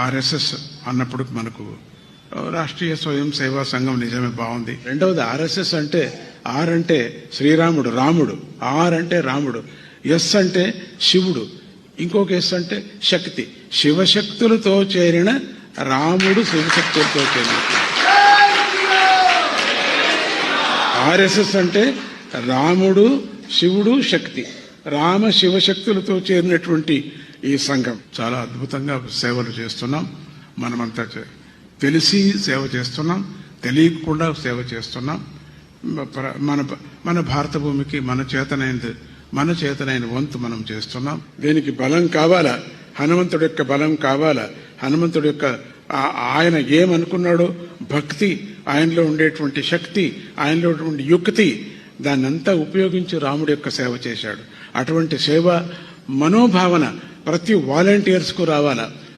RSS అన్నప్పుడు మనకు రాష్ట్రీయ స్వయం సేవా సంఘం నిజమే బాగుంది. రెండవది ఆర్ఎస్ఎస్ అంటే ఆర్ అంటే శ్రీరాముడు, రాముడు, ఆర్ అంటే రాముడు, ఎస్ అంటే శివుడు, ఇంకొక ఎస్ అంటే శక్తి. శివశక్తులతో చేరిన రాముడు శివశక్తులతో చేరిన. ఆర్ఎస్ఎస్ అంటే రాముడు, శివుడు, శక్తి, రామ శివశక్తులతో చేరినటువంటి ఈ సంఘం. చాలా అద్భుతంగా సేవలు చేస్తున్నాం. మనమంతా తెలిసి సేవ చేస్తున్నాం, తెలియకుండా సేవ చేస్తున్నాం. మన భారత భూమికి మన చేతనైన వంతు మనం చేస్తున్నాం. దీనికి బలం కావాలా? హనుమంతుడి యొక్క బలం కావాలా? హనుమంతుడి యొక్క ఆయన ఏమనుకున్నాడో భక్తి, ఆయనలో ఉండేటువంటి శక్తి, ఆయనలో ఉండేటువంటి యుక్తి, దాన్నంతా ఉపయోగించి రాముడి యొక్క సేవ చేశాడు. అటువంటి సేవ మనోభావన ప్రతి వాలంటీర్స్కు రావాలా.